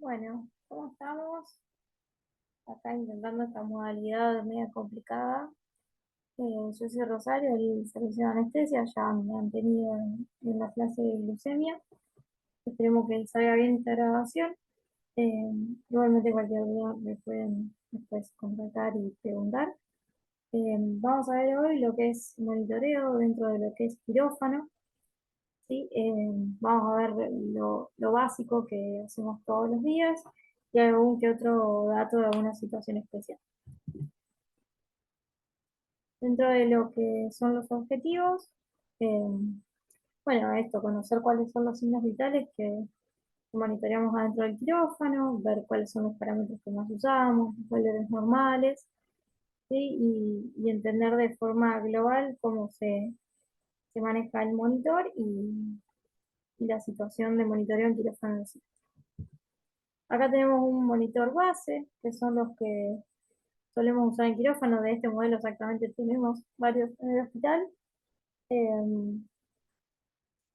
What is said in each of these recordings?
Bueno, ¿cómo estamos? Acá intentando esta modalidad media complicada. Yo soy Rosario, el servicio de anestesia, ya me han tenido en la clase de glucemia. Esperemos que salga bien esta grabación. Eh, Igualmente cualquier duda me pueden después contactar y preguntar. Vamos a ver hoy lo que es monitoreo dentro de lo que es quirófano. ¿Sí? Vamos a ver lo básico que hacemos todos los días y algún que otro dato de alguna situación especial. Dentro de lo que son los objetivos, eh, bueno, esto, conocer cuáles son los signos vitales que monitoreamos adentro del quirófano, ver cuáles son los parámetros que más usamos, los valores normales, ¿sí? Y entender de forma global cómo se maneja el monitor y la situación de monitoreo en quirófano en sí. Acá tenemos un monitor base, que son los que solemos usar en quirófano. De este modelo exactamente tenemos varios en el hospital. Eh,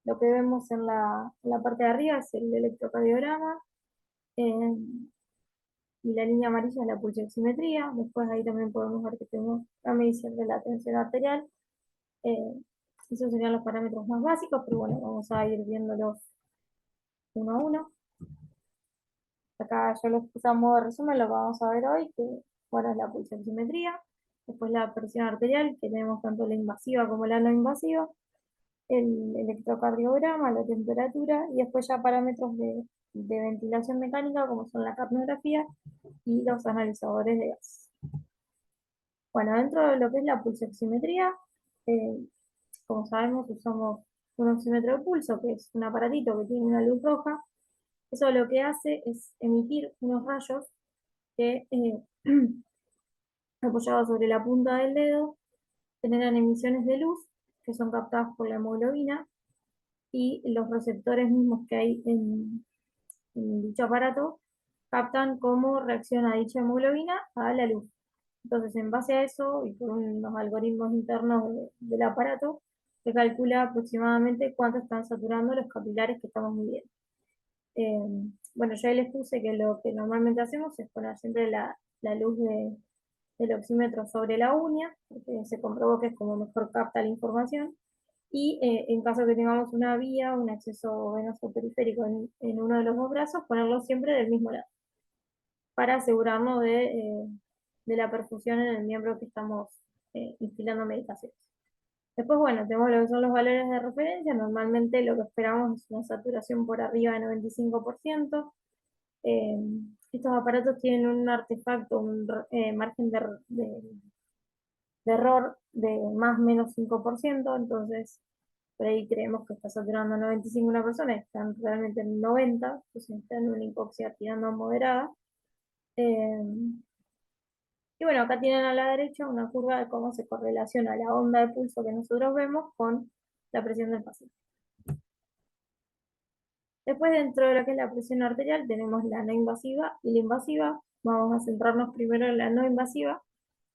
Lo que vemos en la parte de arriba es el electrocardiograma, eh, y la línea amarilla es la pulsioximetría. Después ahí también podemos ver que tenemos la medición de la tensión arterial. Eh, Esos serían los parámetros más básicos, pero bueno, vamos a ir viéndolos uno a uno. Acá yo les puse a modo de resumen lo que vamos a ver hoy, que bueno, es la pulsioximetría, después la presión arterial, que tenemos tanto la invasiva como la no invasiva, el electrocardiograma, la temperatura y después ya parámetros de ventilación mecánica como son la capnografía y los analizadores de gas. Bueno, dentro de lo que es la pulsoximetría, eh, como sabemos usamos un oxímetro de pulso, que es un aparatito que tiene una luz roja. Eso lo que hace es emitir unos rayos que apoyados sobre la punta del dedo generan emisiones de luz que son captadas por la hemoglobina y los receptores mismos que hay en dicho aparato captan cómo reacciona dicha hemoglobina a la luz. Entonces, en base a eso y por unos algoritmos internos del aparato, se calcula aproximadamente cuánto están saturando los capilares que estamos midiendo. Bueno, yo ahí les puse que lo que normalmente hacemos es poner siempre la luz del oxímetro sobre la uña, porque se comprobó que es como mejor capta la información. Y en caso que tengamos una vía, un acceso venoso periférico en uno de los dos brazos, ponerlo siempre del mismo lado, para asegurarnos de la perfusión en el miembro que estamos instilando medicaciones. Después, bueno, tenemos lo que son los valores de referencia. Normalmente lo que esperamos es una saturación por arriba de 95%. Eh, Estos aparatos tienen un artefacto, un margen de error de más o menos 5%, entonces por ahí creemos que está saturando 95 una persona, están realmente en 90, entonces están en una hipoxia tirando a moderada. Eh, y bueno, acá tienen a la derecha una curva de cómo se correlaciona la onda de pulso que nosotros vemos con la presión del paciente. Después, dentro de lo que es la presión arterial, tenemos la no invasiva y la invasiva. Vamos a centrarnos primero en la no invasiva,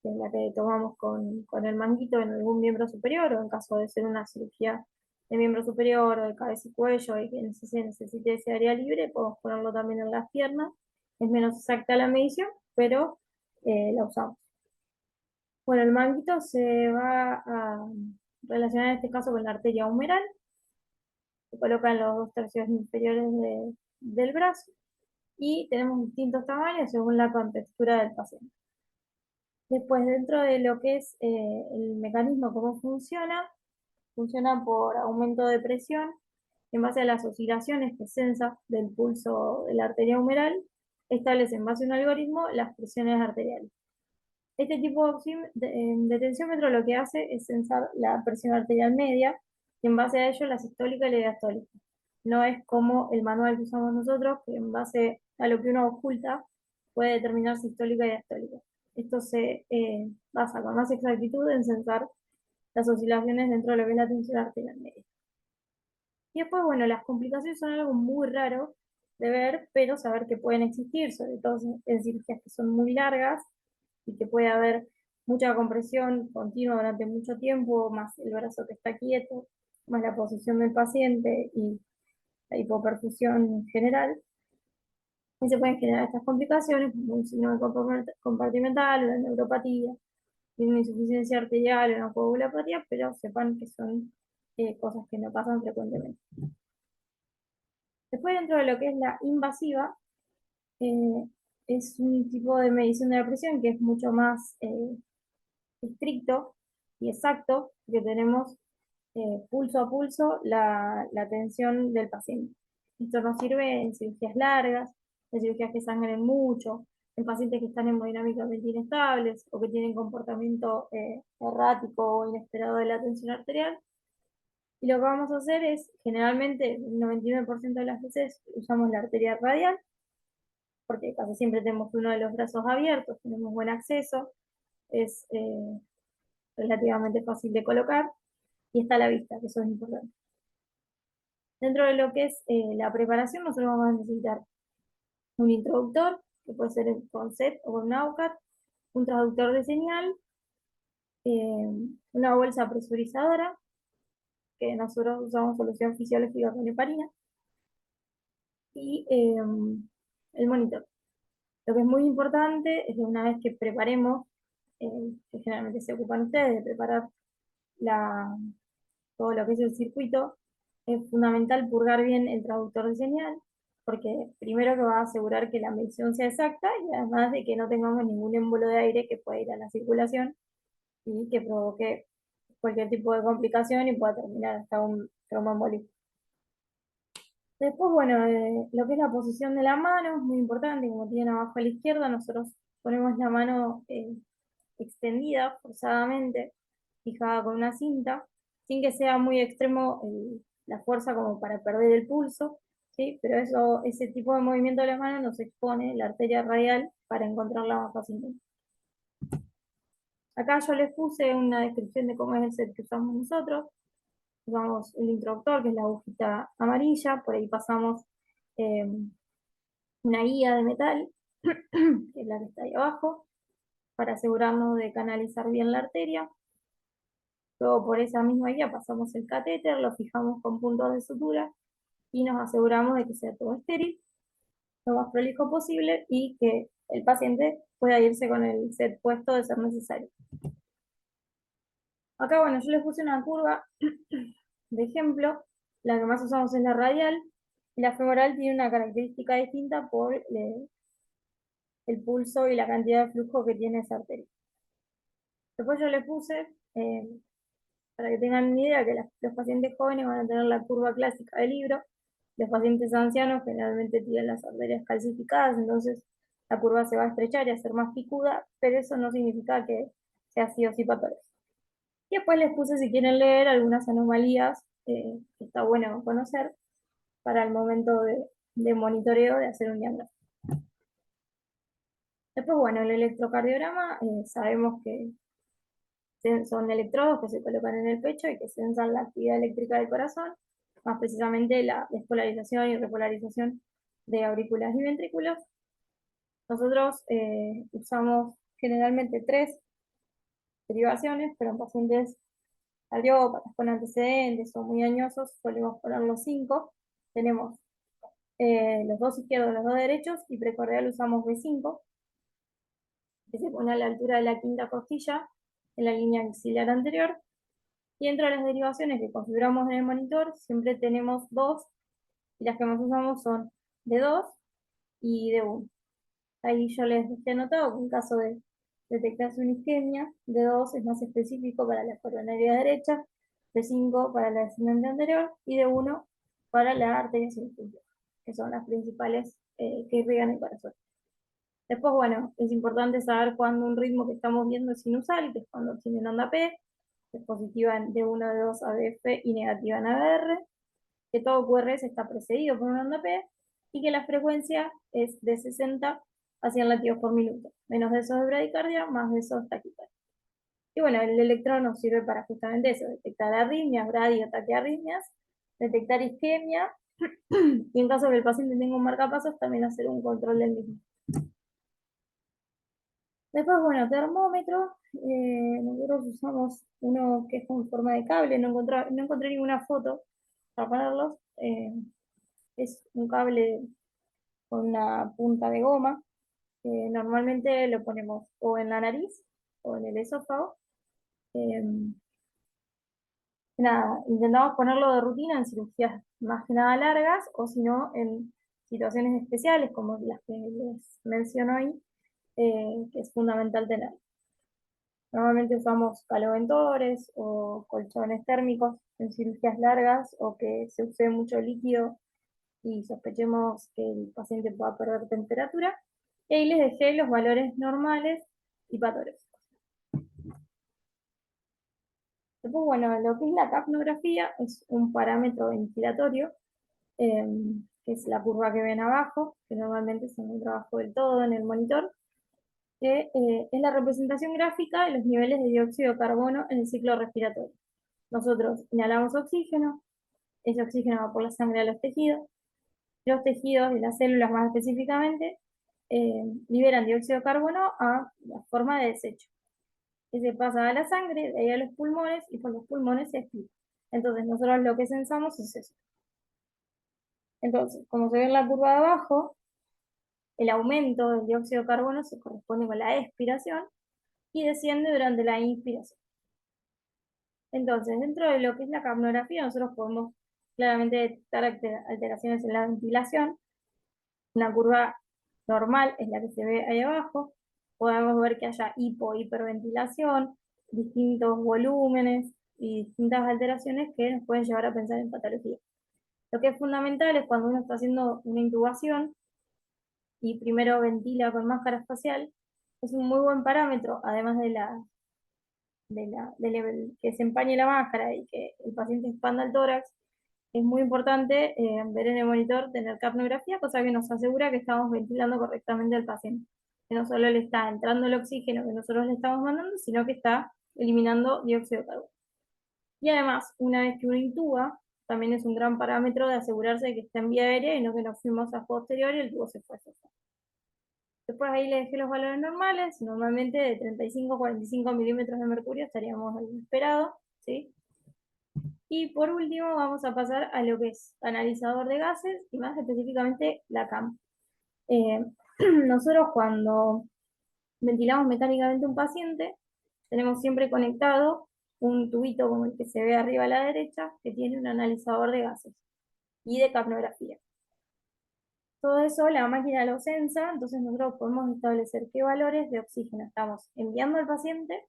que es la que tomamos con el manguito en algún miembro superior, o en caso de ser una cirugía de miembro superior o de cabeza y cuello y que se necesite ese área libre, podemos ponerlo también en las piernas. Es menos exacta la medición, pero la usamos. Bueno, el manguito se va a relacionar en este caso con la arteria humeral. Se coloca en los dos tercios inferiores del brazo y tenemos distintos tamaños según la contextura del paciente. Después, dentro de lo que es el mecanismo, cómo funciona por aumento de presión en base a las oscilaciones que sensa del pulso de la arteria humeral, establece en base a un algoritmo las presiones arteriales. Este tipo de tensiómetro lo que hace es sensar la presión arterial media y en base a ello la sistólica y la diastólica. No es como el manual que usamos nosotros, que en base a lo que uno oculta puede determinar sistólica y diastólica. Esto se basa con más exactitud en sensar las oscilaciones dentro de lo que es la tensión arterial media. Y después, bueno, las complicaciones son algo muy raro de ver, pero saber que pueden existir, sobre todo en cirugías que son muy largas y que puede haber mucha compresión continua durante mucho tiempo, más el brazo que está quieto, más la posición del paciente y la hipoperfusión general. Y se pueden generar estas complicaciones, como un síndrome compartimental, una neuropatía, una insuficiencia arterial, una coagulopatía, pero sepan que son cosas que no pasan frecuentemente. Después, dentro de lo que es la invasiva, eh, es un tipo de medición de la presión que es mucho más estricto y exacto, que tenemos pulso a pulso la tensión del paciente. Esto nos sirve en cirugías largas, en cirugías que sangren mucho, en pacientes que están hemodinámicamente inestables o que tienen comportamiento errático o inesperado de la tensión arterial. Y lo que vamos a hacer es, generalmente, el 99% de las veces usamos la arteria radial, porque casi siempre tenemos uno de los brazos abiertos, tenemos buen acceso, es relativamente fácil de colocar y está a la vista, que eso es importante. Dentro de lo que es la preparación, nosotros vamos a necesitar un introductor, que puede ser con SET o con Naucat, un traductor de señal, una bolsa presurizadora, que nosotros usamos solución fisiológica con heparina, y el monitor. Lo que es muy importante es que una vez que preparemos, que generalmente se ocupan ustedes de preparar la, todo lo que es el circuito, es fundamental purgar bien el traductor de señal, porque primero que va a asegurar que la medición sea exacta y además de que no tengamos ningún émbolo de aire que pueda ir a la circulación y que provoque cualquier tipo de complicación y pueda terminar hasta un traumaembolismo. Después, bueno, lo que es la posición de la mano es muy importante, como tienen abajo a la izquierda, nosotros ponemos la mano extendida forzadamente, fijada con una cinta, sin que sea muy extremo la fuerza como para perder el pulso, ¿sí? Pero ese tipo de movimiento de las manos nos expone la arteria radial para encontrarla más fácilmente. Acá yo les puse una descripción de cómo es el set que usamos nosotros. Usamos el introductor, que es la agujita amarilla, por ahí pasamos eh, una guía de metal, que es la que está ahí abajo, para asegurarnos de canalizar bien la arteria. Luego por esa misma guía pasamos el catéter, lo fijamos con puntos de sutura y nos aseguramos de que sea todo estéril, lo más prolijo posible y que el paciente pueda irse con el set puesto de ser necesario. Acá, bueno, yo les puse una curva de ejemplo, la que más usamos es la radial, y la femoral tiene una característica distinta por el pulso y la cantidad de flujo que tiene esa arteria. Después yo les puse, para que tengan una idea, que los pacientes jóvenes van a tener la curva clásica del libro, los pacientes ancianos generalmente tienen las arterias calcificadas, entonces la curva se va a estrechar y a ser más picuda, pero eso no significa que sea sí o sí patológico. Y después les puse, si quieren leer, algunas anomalías que está bueno conocer para el momento de monitoreo, de hacer un diagnóstico. Después, bueno, el electrocardiograma, sabemos que son electrodos que se colocan en el pecho y que sensan la actividad eléctrica del corazón, más precisamente la despolarización y repolarización de aurículas y ventrículos. Nosotros usamos generalmente 3 derivaciones, pero en pacientes cardiópatas con antecedentes o muy añosos solemos poner los 5. Tenemos los 2 izquierdos, los 2 derechos, y precordial usamos B5, que se pone a la altura de la quinta costilla en la línea axilar anterior. Y dentro de las derivaciones que configuramos en el monitor, siempre tenemos 2, y las que más usamos son de 2 y de 1. Ahí yo les dejé anotado que en caso de detectarse una isquemia, de 2 es más específico para la coronaria derecha, de 5 para la descendente anterior y de 1 para la arteria circunfleja, que son las principales que irrigan el corazón. Después, bueno, es importante saber cuándo un ritmo que estamos viendo es sinusal, que es cuando tiene una onda P, es positiva de 1 de 2 ABF y negativa en ABR, que todo QRS está precedido por una onda P y que la frecuencia es de 60 a 100 latidos por minuto, menos de esos de bradicardia, más de esos taquicardia. Y bueno, el electrón nos sirve para justamente eso, detectar arritmias, bradi o taquiarritmias, detectar isquemia y en caso de que el paciente tenga un marcapasos, también hacer un control del mismo. Después, bueno, termómetro. Nosotros usamos uno que es con forma de cable, no encontré ninguna foto para ponerlos. Es un cable con una punta de goma. Normalmente lo ponemos o en la nariz o en el esófago. Em, Nada, intentamos ponerlo de rutina en cirugías más que nada largas, o si no, en situaciones especiales como las que les menciono ahí, que es fundamental tener. Normalmente usamos caloventores o colchones térmicos en cirugías largas o que se use mucho líquido y sospechemos que el paciente pueda perder temperatura. Y ahí les dejé los valores normales y patológicos. Después, bueno, lo que es la capnografía es un parámetro ventilatorio, eh, que es la curva que ven abajo, que normalmente se encuentra abajo del todo en el monitor, que es la representación gráfica de los niveles de dióxido de carbono en el ciclo respiratorio. Nosotros inhalamos oxígeno, ese oxígeno va por la sangre a los tejidos de las células más específicamente, liberan dióxido de carbono a la forma de desecho. Ese pasa a la sangre, de ahí a los pulmones, y por los pulmones se expira. Entonces nosotros lo que sensamos es eso. Entonces, como se ve en la curva de abajo, el aumento del dióxido de carbono se corresponde con la expiración y desciende durante la inspiración. Entonces, dentro de lo que es la capnografía, nosotros podemos claramente detectar alteraciones en la ventilación. Una curva normal es la que se ve ahí abajo. Podemos ver que haya hiperventilación, distintos volúmenes y distintas alteraciones que nos pueden llevar a pensar en patología. Lo que es fundamental es cuando uno está haciendo una intubación y primero ventila con máscara facial, es un muy buen parámetro, además de que se empañe la máscara y que el paciente expanda el tórax. Es muy importante ver en el monitor, tener capnografía, cosa que nos asegura que estamos ventilando correctamente al paciente. Que no solo le está entrando el oxígeno que nosotros le estamos mandando, sino que está eliminando dióxido de carbono. Y además, una vez que uno intuba, también es un gran parámetro de asegurarse de que está en vía aérea y no que nos fuimos a posterior y el tubo se fue. Después ahí le dejé los valores normales, normalmente de 35 a 45 milímetros de mercurio estaríamos en lo esperado, ¿sí? Y por último vamos a pasar a lo que es analizador de gases y más específicamente la CAM. Eh, nosotros cuando ventilamos mecánicamente un paciente, tenemos siempre conectado un tubito como el que se ve arriba a la derecha, que tiene un analizador de gases y de capnografía. Todo eso la máquina lo sensa, entonces nosotros podemos establecer qué valores de oxígeno estamos enviando al paciente,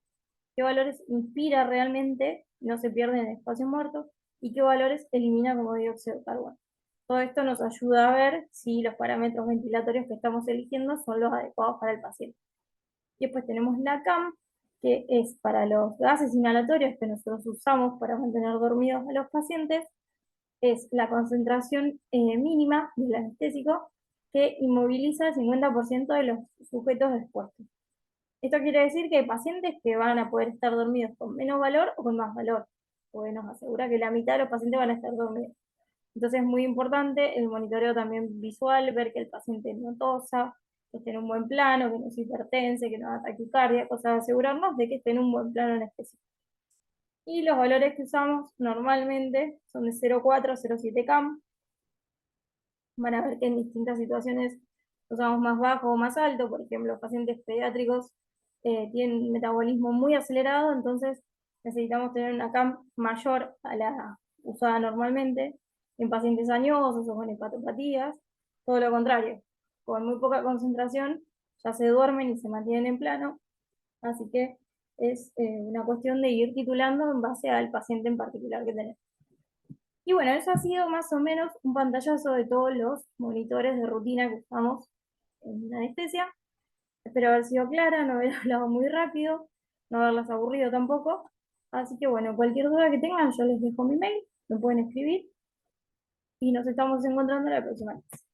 qué valores inspira realmente, no se pierde en el espacio muerto, y qué valores elimina como dióxido de carbono. Todo esto nos ayuda a ver si los parámetros ventilatorios que estamos eligiendo son los adecuados para el paciente. Y después tenemos la CAM, que es para los gases inhalatorios que nosotros usamos para mantener dormidos a los pacientes, es la concentración mínima del anestésico que inmoviliza el 50% de los sujetos expuestos. Esto quiere decir que hay pacientes que van a poder estar dormidos con menos valor o con más valor, porque nos asegura que la mitad de los pacientes van a estar dormidos. Entonces es muy importante el monitoreo también visual, ver que el paciente no tosa, que esté en un buen plano, que no se hipertense, que no haga taquicardia, cosas de asegurarnos de que esté en un buen plano en específico. Y los valores que usamos normalmente son de 0,4 a 0,7 CAM. Van a ver que en distintas situaciones usamos más bajo o más alto. Por ejemplo, los pacientes pediátricos tienen un metabolismo muy acelerado, entonces necesitamos tener una CAM mayor a la usada normalmente. En pacientes añosos o con hepatopatías, todo lo contrario. Con muy poca concentración ya se duermen y se mantienen en plano, así que es una cuestión de ir titulando en base al paciente en particular que tenemos. Y bueno, eso ha sido más o menos un pantallazo de todos los monitores de rutina que usamos en la anestesia. Espero haber sido clara, no haber hablado muy rápido, no haberlas aburrido tampoco. Así que bueno, cualquier duda que tengan, yo les dejo mi mail, me pueden escribir y nos estamos encontrando la próxima vez.